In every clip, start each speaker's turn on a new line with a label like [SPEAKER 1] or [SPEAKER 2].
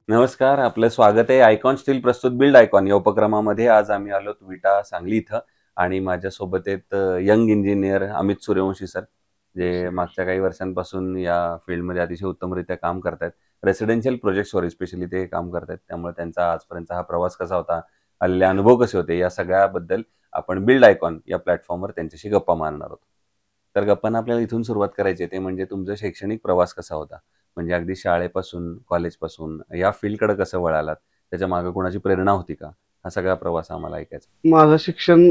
[SPEAKER 1] नमस्कार, आपलं स्वागत आहे आयकॉन स्टील प्रस्तुत बिल्ड आयकॉन या उपक्रमामध्ये. आज आम्ही आलो विटा सांगली इथं आणि माझ्यासोबत आहेत young engineer Amit Suryavanshi sir, जे मागच्या काही वर्षांपासून या फील्डमध्ये अतिशय उत्तमरित्या काम करतायत. रेसिडेन्शियल प्रोजेक्ट्सवर स्पेशली ते काम करतायत. त्यामुळे त्यांचा आजपर्यंतचा हा प्रवास कसा होता, आलेले अनुभव कसे होते, या सगळ्याबद्दल आपण बिल्ड आयकॉन या प्लॅटफॉर्मवर त्यांच्याशी गप्पा मारणार आहोत. तर गप्पांना आपल्याला इथून सुरुवात करायची आहे, ते म्हणजे तुमचा शैक्षणिक प्रवास कसा होता? म्हणजे अगदी शाळेपासून, कॉलेजपासून या फील्डकडे कसं वळालात? त्याच्या मागे कोणाची प्रेरणा होती का? हा सगळा प्रवास आम्हाला ऐकायचा.
[SPEAKER 2] माझं शिक्षण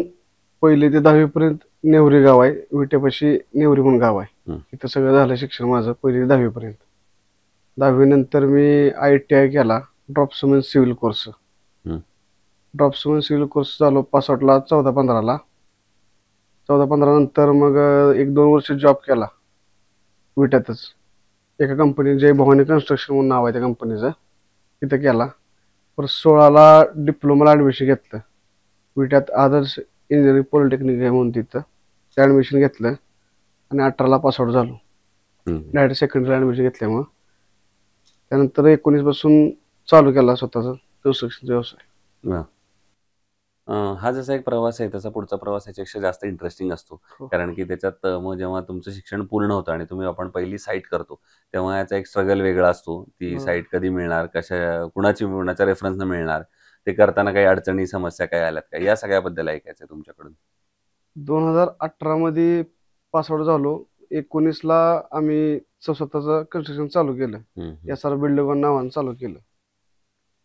[SPEAKER 2] 1ली ते 10वी पर्यंत नेवरी गाव आहे. विटेपाशी नेवरी म्हणून गाव आहे.
[SPEAKER 1] हं.
[SPEAKER 2] तिथं सगळं झालं शिक्षण माझं 1ली ते 10वी पर्यंत. 10वी नंतर मी ITI केला, ड्रॉप्समन सिव्हिल कोर्स.
[SPEAKER 1] हं.
[SPEAKER 2] ड्रॉप्समन सिव्हिल कोर्स झालो पास आउटला 14-15ला. 14-15 नंतर मग 1-2 वर्ष जॉब केला विट्यातच. एका कंपनी जय भवानी कन्स्ट्रक्शन म्हणून नाव आहे त्या कंपनीचं, तिथं केला. परत 16ला डिप्लोमाला ॲडमिशन घेतलं विट्यात आदर्श इंजिनिअरिंग पॉलिटेक्निक आहे म्हणून तिथं. ते ॲडमिशन घेतलं आणि 18ला पासआउट झालो.
[SPEAKER 1] हं.
[SPEAKER 2] डायरेक्ट सेकंडरी ॲडमिशन घेतल्यामुळं. त्यानंतर 19 पासून चालू केला स्वतःचा कन्स्ट्रक्शनचा व्यवसाय.
[SPEAKER 1] हां. हा जसा एक प्रवास आहे, तसा पुढचा प्रवास याच्यापेक्षा जास्त इंटरेस्टिंग असतो.
[SPEAKER 2] हो.
[SPEAKER 1] कारण की त्याच्यात मग जेव्हा तुमचं शिक्षण पूर्ण होतं आणि आपण पहिली साईट करतो, तेव्हा याचा एक स्ट्रगल वेगळा असतो. ती
[SPEAKER 2] हो.
[SPEAKER 1] साईट कधी मिळणार, कुणाच्या रेफरन्सनं मिळणार, ते करताना काही अडचणी, समस्या काही आल्यात का? या सगळ्याबद्दल ऐकायचं आहे तुमच्याकडून.
[SPEAKER 2] 2018 मध्ये पासआउट झालो. 19ला आम्ही स्वतःचं कन्स्ट्रक्शन चालू केलं.
[SPEAKER 1] हं, हं.
[SPEAKER 2] SR बिल्डकॉन नावानं चालू केलं.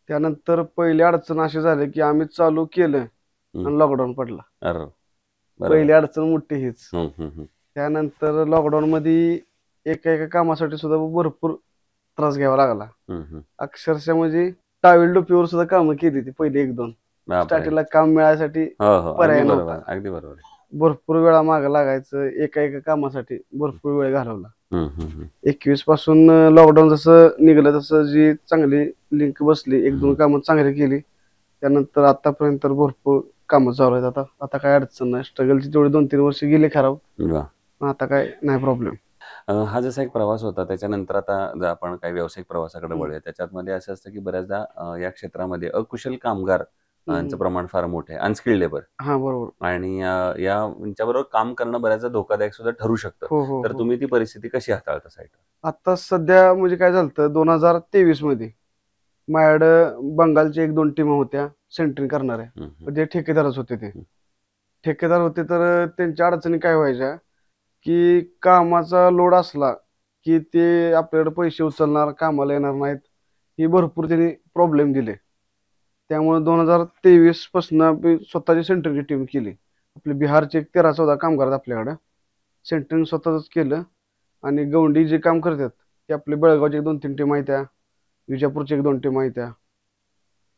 [SPEAKER 2] त्यानंतर पहिली अडचण अशी झाली की आम्ही चालू केलं
[SPEAKER 1] हं.
[SPEAKER 2] आणि लॉकडाऊन पडला.
[SPEAKER 1] अरे!
[SPEAKER 2] पहिली
[SPEAKER 1] बरोबर.
[SPEAKER 2] अडचण मोठी हीच.
[SPEAKER 1] हं, हं, हं.
[SPEAKER 2] त्यानंतर लॉकडाऊनमध्ये एका कामासाठी सुद्धा भरपूर त्रास घ्यावा लागला.
[SPEAKER 1] हं, हं.
[SPEAKER 2] अक्षरशः म्हणजे टावेल टोपीवर सुद्धा कामं केली ती पहिली 1-2.
[SPEAKER 1] बापरे!
[SPEAKER 2] स्टार्टिंगला काम मिळायसाठी
[SPEAKER 1] हो, हो. अगदी
[SPEAKER 2] पर्याय
[SPEAKER 1] बरोबर,
[SPEAKER 2] नव्हता.
[SPEAKER 1] अगदी बरोबर.
[SPEAKER 2] भरपूर वेळा मागं लागायचं. एका कामासाठी भरपूर वेळ घालवला.
[SPEAKER 1] हं, हं, हं.
[SPEAKER 2] 21 पासून लॉकडाऊन जसं निघालं तसं जी चांगली लिंक बसली, 1-2
[SPEAKER 1] हं.
[SPEAKER 2] कामं चांगली केली. त्यानंतर आतापर्यंत तर भरपूर कामं चालू आहेत. आता काय अडचण नाही. स्ट्रगलची तेवढी 2-3 वर्ष गेली खराब.
[SPEAKER 1] वाह!
[SPEAKER 2] पण आता काय नाही प्रॉब्लेम.
[SPEAKER 1] हा जसा एक प्रवास होता, त्याच्यानंतर आता जर आपण काही व्यावसायिक प्रवासाकडे
[SPEAKER 2] हं.
[SPEAKER 1] वळूया. त्याच्यामध्ये असं असतं की बऱ्याचदा या क्षेत्रामध्ये अकुशल कामगार यांचं
[SPEAKER 2] हं.
[SPEAKER 1] प्रमाण फार मोठं आहे. Unskilled labour.
[SPEAKER 2] हां, बरोबर.
[SPEAKER 1] आणि यांच्याबरोबर काम करणं बऱ्याचदा धोकादायक सुद्धा ठरू शकतं.
[SPEAKER 2] हो, हो,
[SPEAKER 1] तर
[SPEAKER 2] हो.
[SPEAKER 1] तुम्ही ती परिस्थिती कशी हाताळता साईटवर?
[SPEAKER 2] आता सध्या म्हणजे काय झालं 2023 मध्ये माझ्याकडं बंगालच्या 1-2 टीमा होत्या सेंटरिंग करणाऱ्या.
[SPEAKER 1] हं, हं.
[SPEAKER 2] पण ते ठेकेदारच होते ते.
[SPEAKER 1] हं.
[SPEAKER 2] ठेकेदार होते तर त्यांच्या अडचणी काय व्हायच्या, की कामाचा लोड असला, की ते आपल्याकडे पैसे उचलणार, कामाला येणार नाहीत. ही भरपूर त्यांनी प्रॉब्लेम दिले. त्यामुळे 2023 पासून आम्ही स्वतःची सेंटरिंगची टीम केली. आपले बिहारचे एक 13-14 कामगार आहेत आपल्याकडं. सेंटरिंग स्वतःच केलं आणि गवंडी जे काम करतात, ते आपले बेळगावचे 1-2-3 टीम आहेत त्या. विजापूरची 1-2 टीम आहेत त्या.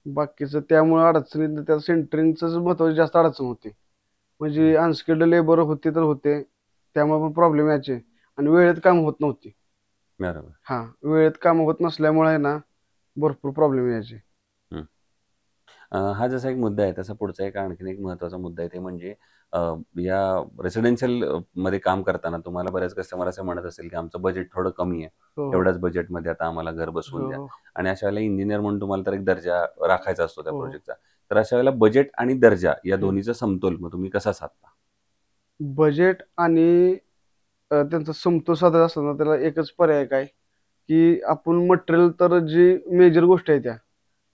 [SPEAKER 2] बाकीचं त्यामुळे अडचणीत त्या सेंटरिंगचंच महत्त्वाची जास्त अडचण होती. म्हणजे अनस्किल्ड लेबर होते तर होते. त्यामुळे पण प्रॉब्लेम यायचे आणि वेळेत कामं होत नव्हती.
[SPEAKER 1] बरोबर.
[SPEAKER 2] हां, वेळेत कामं होत नसल्यामुळे आहे ना, भरपूर प्रॉब्लेम यायचे.
[SPEAKER 1] हं. हा जसा एक मुद्दा आहे, तसा पुढचा एक आणखीन एक महत्त्वाचा मुद्दा आहे, ते म्हणजे अ, या रेसिडेन्शियल मध्ये काम करताना तुम्हाला बऱ्याच कस्टमर असं म्हणत असेल, की आमचं बजेट थोडं कमी आहे.
[SPEAKER 2] हो, हो.
[SPEAKER 1] एवढ्याच बजेटमध्ये आता आम्हाला घर बसवून
[SPEAKER 2] हो,
[SPEAKER 1] द्या.
[SPEAKER 2] हो.
[SPEAKER 1] आणि अशा वेळेला इंजिनिअर म्हणून तुम्हाला तर एक दर्जा राखायचा असतो त्या
[SPEAKER 2] हो, हो.
[SPEAKER 1] प्रोजेक्टचा. तर अशा वेळेला बजेट आणि दर्जा या
[SPEAKER 2] हं.
[SPEAKER 1] दोन्हीचा समतोल मग तुम्ही कसा साधता?
[SPEAKER 2] बजेट आणि त्यांचा समतोल साधायचा असला ना, त्याला एकच पर्याय काय, की आपण मटेरियल तर जी मेजर गोष्टी आहेत त्या,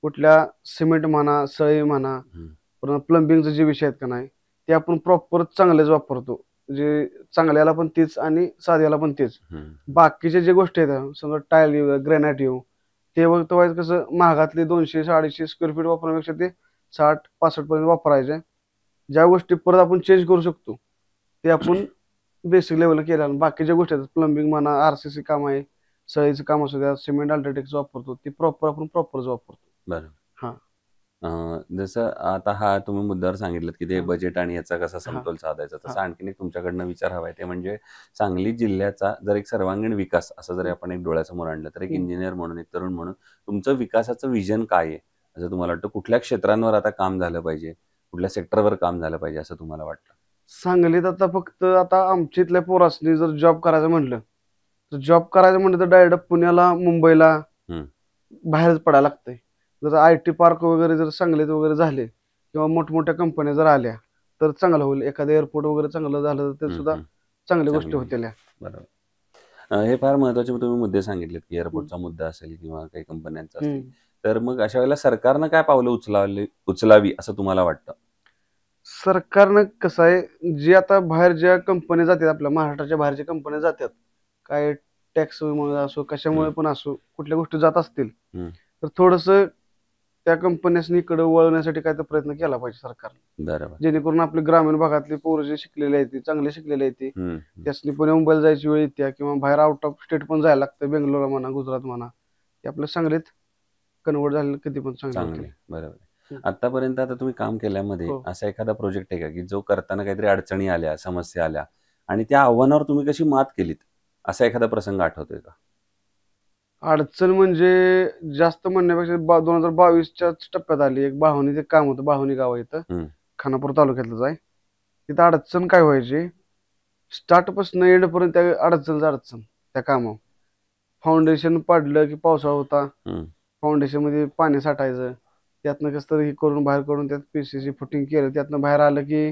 [SPEAKER 2] कुठल्या सिमेंट म्हणा, सळई म्हणा,
[SPEAKER 1] हं,
[SPEAKER 2] पुन्हा प्लंबिंगचे जे विषय आहेत का नाही, ते आपण प्रॉपर चांगलेच वापरतो. जे चांगल्याला पण तेच आणि साध्याला पण तेच.
[SPEAKER 1] हं.
[SPEAKER 2] बाकीच्या ज्या गोष्टी आहेत, समजा टाईल येऊ, ग्रॅनाइट येऊ, ते व्हायचं कसं महागातले 200-250 स्क्वेअर फीट वापरण्यापेक्षा ते 60-65 पर्यंत वापरायचे. ज्या गोष्टी परत आपण चेंज करू शकतो, ते आपण बेसिक लेव्हलला केलं आणि बाकीच्या गोष्टी आहेत प्लंबिंग म्हणा, RCC काम आहे, सळईचं काम असू द्या, सिमेंट अल्ट्राटेकचं वापरतो, ते आपण प्रॉपरच वापरतो.
[SPEAKER 1] बरं.
[SPEAKER 2] हां,
[SPEAKER 1] जसं आता हा तुम्ही मुद्द्यावर सांगितलंत, की ते
[SPEAKER 2] हां,
[SPEAKER 1] बजेट आणि याचा कसा
[SPEAKER 2] हां,
[SPEAKER 1] समतोल साधायचा.
[SPEAKER 2] हां.
[SPEAKER 1] तसा आणखीन एक तुमच्याकडनं विचार हवा आहे, ते म्हणजे सांगली जिल्ह्याचा जर एक सर्वांगीण विकास असं जरी
[SPEAKER 2] हं,
[SPEAKER 1] आपण एक डोळ्यासमोर आणलं, तर एक
[SPEAKER 2] हं.
[SPEAKER 1] इंजिनिअर म्हणून, एक तरुण म्हणून तुमचं विकासाचं व्हिजन काय आहे? असं तुम्हाला वाटतं? कुठल्या क्षेत्रांवर आता काम झालं पाहिजे? कुठल्या सेक्टरवर काम झालं पाहिजे असं तुम्हाला वाटतं?
[SPEAKER 2] सांगलीत आता फक्त आता आमच्या इथल्या पोरासनी जर जॉब करायचं म्हटलं, तर जॉब करायचं म्हटलं तर डायरेक्ट पुण्याला, मुंबईला
[SPEAKER 1] हं.
[SPEAKER 2] बाहेरच पडायला लागतंय. जर IT पार्क वगैरे जर सांगलीत वगैरे झाले किंवा मोठमोठ्या कंपन्या जर आल्या तर चांगलं होईल. एखादं एअरपोर्ट वगैरे चांगलं झालं तर
[SPEAKER 1] हं,
[SPEAKER 2] सुद्धा
[SPEAKER 1] हं.
[SPEAKER 2] चांगल्या गोष्टी
[SPEAKER 1] चांगलं होईल.
[SPEAKER 2] होतील.
[SPEAKER 1] बरोबर. हे फार महत्त्वाचे तुम्ही मुद्दे सांगितलेत, की
[SPEAKER 2] हं.
[SPEAKER 1] एअरपोर्टचा मुद्दा असेल किंवा काही कंपन्यांचा असतील.
[SPEAKER 2] हं.
[SPEAKER 1] तर मग अशा वेळेला सरकारनं काय पावलं उचलावी असं तुम्हाला वाटतं?
[SPEAKER 2] सरकारनं कसं आहे, जे आता बाहेर ज्या कंपन्या जातात आपल्या महाराष्ट्राच्या बाहेरच्या कंपन्या जातात. काय टॅक्समुळे असो, कशामुळे
[SPEAKER 1] हं,
[SPEAKER 2] पण असो, कुठल्या गोष्टी जात असतील,
[SPEAKER 1] हं.
[SPEAKER 2] तर थोडंसं त्या कंपन्यासनी इकडं वळवण्यासाठी काहीतरी प्रयत्न केला पाहिजे सरकारनं.
[SPEAKER 1] बरोबर.
[SPEAKER 2] जेणेकरून आपली ग्रामीण भागातली पोरं जे शिकलेली आहेत, ती चांगले शिकलेली आहेत, ती
[SPEAKER 1] हं, हं.
[SPEAKER 2] त्यासनी पुणे मुंबईला जायची वेळ येते किंवा बाहेर आउट ऑफ स्टेट पण जायला लागतं. बेंगलोर म्हणा, गुजरात म्हणा. ते आपल्या सांगलीत कन्व्हर्ट झालेलं कधी पण चांगलं होतील.
[SPEAKER 1] चांगले. बरोबर आहे.
[SPEAKER 2] हं.
[SPEAKER 1] आत्तापर्यंत आता तुम्ही काम केल्यामध्ये
[SPEAKER 2] हो.
[SPEAKER 1] असा एखादा प्रोजेक्ट आहे का, की जो करताना काहीतरी अडचणी आल्या, समस्या आल्या आणि त्या आव्हानावर तुम्ही कशी मात केलीत? असा एखादा प्रसंग आठवतोय का?
[SPEAKER 2] अडचण म्हणजे जास्त म्हणण्यापेक्षा 2022च्याच टप्प्यात आली. एक बाहोनीचं काम होतं. बाहोनी गाव आहे इथं.
[SPEAKER 1] हं,
[SPEAKER 2] खानापूर तालुक्यातलंच आहे. तिथं अडचण काय व्हायची, स्टार्टपासून एंडपर्यंत त्या अडचणच अडचण त्या कामावर. फाउंडेशन पाडलं की पावसाळा होता.
[SPEAKER 1] हं,
[SPEAKER 2] फाउंडेशनमध्ये पाणी साठायचं. त्यातनं कसं तरी हे करून बाहेर काढून त्यात PCC फुटिंग केलं. त्यातनं बाहेर आलं की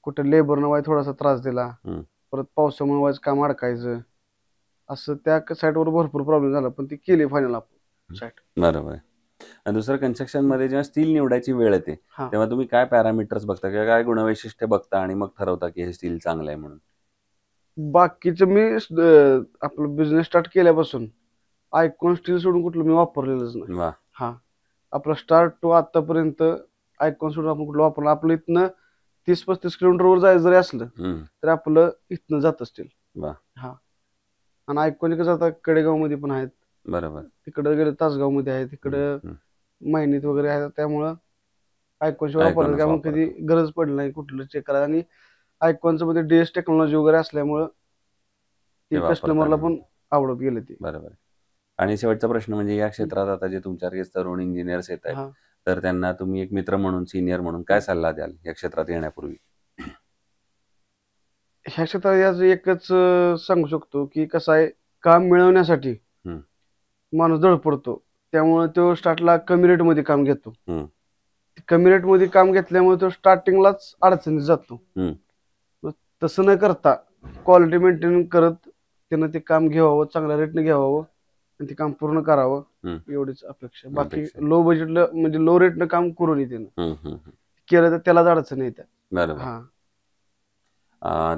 [SPEAKER 2] कुठं लेबरनं थोडासा त्रास दिला.
[SPEAKER 1] हं.
[SPEAKER 2] परत पावसामुळे काम अडकायचं. असं त्या साईटवर भरपूर प्रॉब्लेम झाला. पण ती केली फायनल आपण साईट.
[SPEAKER 1] बरोबर आहे. आणि दुसरं कन्स्ट्रक्शनमध्ये जेव्हा स्टील निवडायची वेळ येते,
[SPEAKER 2] हां.
[SPEAKER 1] तेव्हा तुम्ही काय पॅरामीटर्स बघता किंवा काय गुणवैशिष्ट्य बघता आणि मग ठरवता, की हे स्टील चांगलं आहे म्हणून?
[SPEAKER 2] बाकीचं मी आपलं बिझनेस स्टार्ट केल्यापासून आयकॉन स्टील सोडून कुठलं मी वापरलेलंच नाही.
[SPEAKER 1] वाह!
[SPEAKER 2] हां. आपला स्टार्ट टू आत्तापर्यंत आयकॉन सोडून आपण कुठलं वापरलं. आपलं इथनं 30-35 किलोमीटरवर जायचं जरी असलं,
[SPEAKER 1] हं.
[SPEAKER 2] तर आपलं इथनं जातं स्टील.
[SPEAKER 1] वाह!
[SPEAKER 2] हां. आणि आयकॉन कसं आता कडेगावमध्ये पण आहेत.
[SPEAKER 1] बरोबर.
[SPEAKER 2] तिकडं गेलं तासगावमध्ये आहेत.
[SPEAKER 1] हं,
[SPEAKER 2] इकडं
[SPEAKER 1] हं.
[SPEAKER 2] मैनीत वगैरे आहेत. त्यामुळं आयकॉनशिवाय वापरलं
[SPEAKER 1] आयकॉनच
[SPEAKER 2] त्यामुळे कधी
[SPEAKER 1] वापरतो.
[SPEAKER 2] गरज पडली नाही कुठलं चेक करायला आणि आयकॉनचं मध्ये DS टेक्नॉलॉजी वगैरे असल्यामुळं
[SPEAKER 1] ते
[SPEAKER 2] ती
[SPEAKER 1] वापरता
[SPEAKER 2] कस्टमरला
[SPEAKER 1] आलं.
[SPEAKER 2] पण आवडत गेलं ती.
[SPEAKER 1] बरोबर आहे. आणि शेवटचा प्रश्न म्हणजे या
[SPEAKER 2] हं.
[SPEAKER 1] क्षेत्रात आता जे तुमच्यासारखे तरुण इंजिनिअर्स येत आहेत,
[SPEAKER 2] हां.
[SPEAKER 1] तर त्यांना तुम्ही एक मित्र म्हणून, सीनियर म्हणून काय
[SPEAKER 2] हं.
[SPEAKER 1] सल्ला द्याल या क्षेत्रात येण्यापूर्वी?
[SPEAKER 2] ह्या क्षेत्रात याचं एकच सांगू शकतो, की कसं आहे, काम मिळवण्यासाठी
[SPEAKER 1] हं,
[SPEAKER 2] माणूस धडपडतो. त्यामुळे तो स्टार्टला कमी रेटमध्ये काम घेतो.
[SPEAKER 1] हं,
[SPEAKER 2] कमी रेटमध्ये काम घेतल्यामुळे तो स्टार्टिंगलाच अडचणीत जातो.
[SPEAKER 1] हं.
[SPEAKER 2] मग तसं न करता क्वालिटी मेंटेन करत त्यानं ते काम घ्यावं, चांगल्या रेटने घ्यावं आणि ते काम पूर्ण करावं,
[SPEAKER 1] हं.
[SPEAKER 2] एवढीच अपेक्षा. बाकी
[SPEAKER 1] अपेक्षा आहे.
[SPEAKER 2] लो बजेटला म्हणजे लो रेटनं काम करू नये त्यानं.
[SPEAKER 1] हं, हं, हं.
[SPEAKER 2] केलं तर त्यालाच अडचणी येतात.
[SPEAKER 1] बरोबर.
[SPEAKER 2] हां.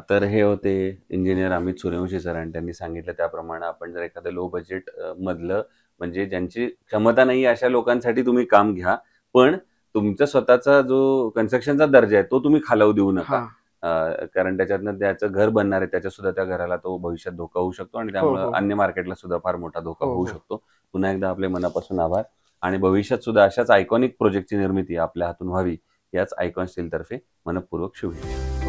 [SPEAKER 1] तर हे होते इंजिनिअर अमित सूर्यवंशी सर आणि त्यांनी सांगितलं त्याप्रमाणे आपण जर एखादं लो बजेट मधलं म्हणजे ज्यांची क्षमता नाही अशा लोकांसाठी तुम्ही काम घ्या. पण तुमचा स्वतःचा जो कन्स्ट्रक्शनचा दर्जा आहे तो तुम्ही खालावू देऊ नका.
[SPEAKER 2] हां.
[SPEAKER 1] कारण त्याच्यातनं त्याचं घर बनणार आहे त्याच्यासुद्धा त्या घराला तो भविष्यात धोका होऊ शकतो आणि
[SPEAKER 2] हो,
[SPEAKER 1] त्यामुळं
[SPEAKER 2] हो.
[SPEAKER 1] अन्य मार्केटला सुद्धा फार मोठा धोका
[SPEAKER 2] हो,
[SPEAKER 1] होऊ
[SPEAKER 2] हो.
[SPEAKER 1] शकतो. पुन्हा एकदा आपले मनापासून आभार आणि भविष्यात सुद्धा अशाच आयकॉनिक प्रोजेक्टची निर्मिती आपल्या हातून व्हावी याच आयकॉन स्टीलतर्फे मनःपूर्वक शुभेच्छा.